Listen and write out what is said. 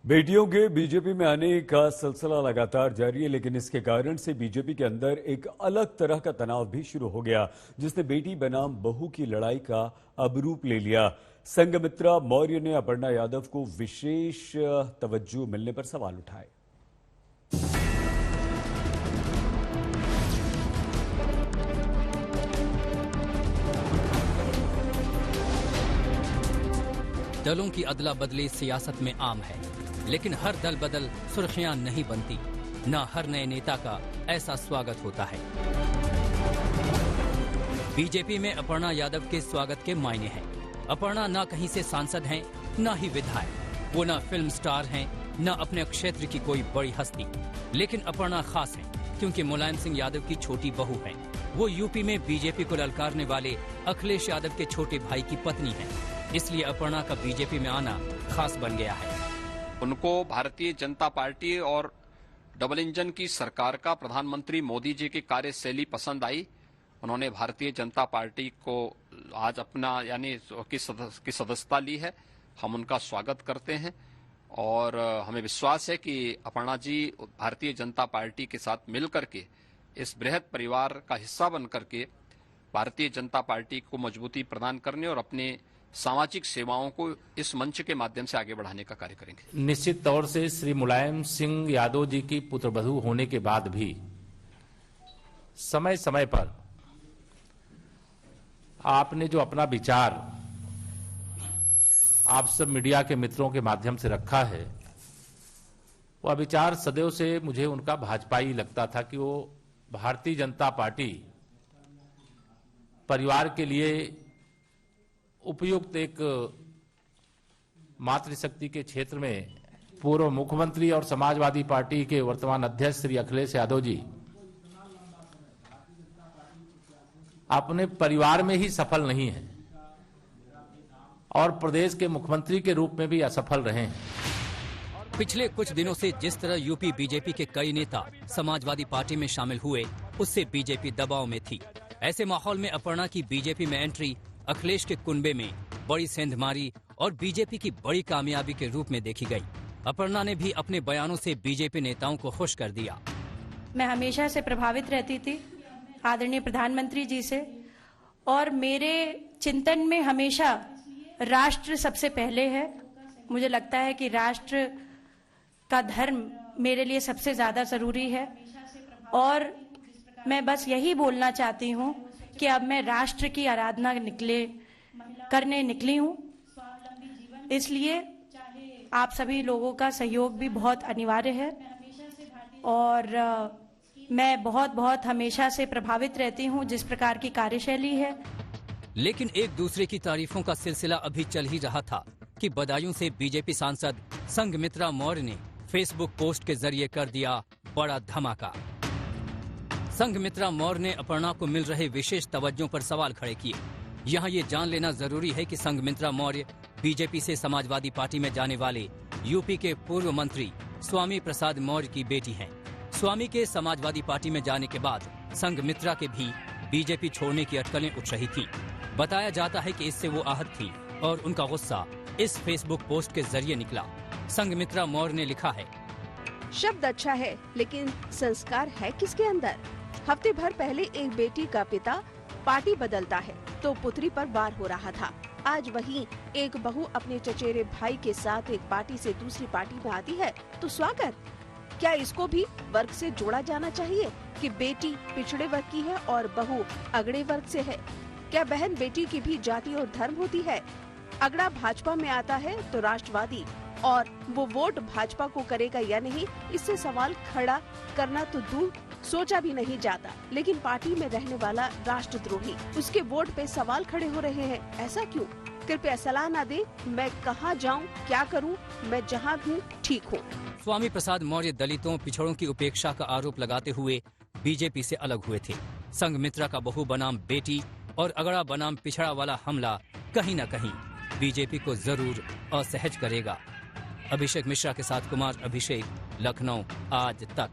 बेटियों के बीजेपी में आने का सिलसिला लगातार जारी है, लेकिन इसके कारण से बीजेपी के अंदर एक अलग तरह का तनाव भी शुरू हो गया, जिसने बेटी बनाम बहू की लड़ाई का अब रूप ले लिया। संघमित्रा मौर्य ने अपर्णा यादव को विशेष तवज्जो मिलने पर सवाल उठाए। दलों की अदला बदली सियासत में आम है, लेकिन हर दल बदल सुर्खियां नहीं बनती। न हर नए नेता का ऐसा स्वागत होता है। बीजेपी में अपर्णा यादव के स्वागत के मायने हैं। अपर्णा न कहीं से सांसद हैं, न ही विधायक। वो न फिल्म स्टार हैं, न अपने क्षेत्र की कोई बड़ी हस्ती। लेकिन अपर्णा खास है क्योंकि मुलायम सिंह यादव की छोटी बहू है। वो यूपी में बीजेपी को ललकारने वाले अखिलेश यादव के छोटे भाई की पत्नी है। इसलिए अपर्णा का बीजेपी में आना खास बन गया है। उनको भारतीय जनता पार्टी और डबल इंजन की सरकार का प्रधानमंत्री मोदी जी की कार्यशैली पसंद आई। उन्होंने भारतीय जनता पार्टी को आज अपना की सदस्यता ली है। हम उनका स्वागत करते हैं और हमें विश्वास है कि अपर्णा जी भारतीय जनता पार्टी के साथ मिलकर के इस बृहद परिवार का हिस्सा बनकर के भारतीय जनता पार्टी को मजबूती प्रदान करने और अपने सामाजिक सेवाओं को इस मंच के माध्यम से आगे बढ़ाने का कार्य करेंगे। निश्चित तौर से श्री मुलायम सिंह यादव जी की पुत्रवधू होने के बाद भी समय समय पर आपने जो अपना विचार आप सब मीडिया के मित्रों के माध्यम से रखा है, वह विचार सदैव से मुझे उनका भाजपाई लगता था कि वो भारतीय जनता पार्टी परिवार के लिए उपयुक्त एक मातृशक्ति के क्षेत्र में पूर्व मुख्यमंत्री और समाजवादी पार्टी के वर्तमान अध्यक्ष श्री अखिलेश यादव जी अपने परिवार में ही सफल नहीं हैं और प्रदेश के मुख्यमंत्री के रूप में भी असफल रहे हैं। पिछले कुछ दिनों से जिस तरह यूपी बीजेपी के कई नेता समाजवादी पार्टी में शामिल हुए, उससे बीजेपी दबाव में थी। ऐसे माहौल में अपर्णा की बीजेपी में एंट्री अखिलेश के कुनबे में बड़ी सेंधमारी और बीजेपी की बड़ी कामयाबी के रूप में देखी गई। अपर्णा ने भी अपने बयानों से बीजेपी नेताओं को खुश कर दिया। मैं हमेशा से प्रभावित रहती थी आदरणीय प्रधानमंत्री जी से, और मेरे चिंतन में हमेशा राष्ट्र सबसे पहले है। मुझे लगता है कि राष्ट्र का धर्म मेरे लिए सबसे ज्यादा जरूरी है, और मैं बस यही बोलना चाहती हूँ कि अब मैं राष्ट्र की आराधना करने निकली हूँ। इसलिए आप सभी लोगों का सहयोग भी बहुत अनिवार्य है, और मैं बहुत हमेशा से प्रभावित रहती हूँ जिस प्रकार की कार्यशैली है। लेकिन एक दूसरे की तारीफों का सिलसिला अभी चल ही रहा था कि बदायूं से बीजेपी सांसद संघमित्रा मौर्य ने फेसबुक पोस्ट के जरिए कर दिया बड़ा धमाका। संघमित्रा मौर्य ने अपर्णा को मिल रहे विशेष तवज्जो पर सवाल खड़े किए। यहाँ ये जान लेना जरूरी है कि संघमित्रा मौर्य बीजेपी से समाजवादी पार्टी में जाने वाले यूपी के पूर्व मंत्री स्वामी प्रसाद मौर्य की बेटी हैं। स्वामी के समाजवादी पार्टी में जाने के बाद संघमित्रा के भी बीजेपी छोड़ने की अटकलें उठ रही थी। बताया जाता है कि इससे वो आहत थी और उनका गुस्सा इस फेसबुक पोस्ट के जरिए निकला। संघमित्रा मौर्य ने लिखा है, शब्द अच्छा है लेकिन संस्कार है किसके अंदर। हफ्ते भर पहले एक बेटी का पिता पार्टी बदलता है तो पुत्री पर वार हो रहा था। आज वही एक बहू अपने चचेरे भाई के साथ एक पार्टी से दूसरी पार्टी में आती है तो स्वागत। क्या इसको भी वर्ग से जोड़ा जाना चाहिए कि बेटी पिछड़े वर्ग की है और बहू अगड़े वर्ग से है? क्या बहन बेटी की भी जाति और धर्म होती है? अगड़ा भाजपा में आता है तो राष्ट्रवादी, और वो वोट भाजपा को करेगा या नहीं, इससे सवाल खड़ा करना तो दूर सोचा भी नहीं जाता। लेकिन पार्टी में रहने वाला राष्ट्रद्रोही, उसके वोट पे सवाल खड़े हो रहे हैं। ऐसा क्यों? कृपया सलाह न दे। मैं कहाँ जाऊँ, क्या करूँ, मैं जहाँ हूँ ठीक हूँ। स्वामी प्रसाद मौर्य दलितों पिछड़ों की उपेक्षा का आरोप लगाते हुए बीजेपी से अलग हुए थे। संघमित्रा का बहू बनाम बेटी और अगड़ा बनाम पिछड़ा वाला हमला कहीं न कहीं बीजेपी को जरूर असहज करेगा। अभिषेक मिश्रा के साथ कुमार अभिषेक, लखनऊ आज तक।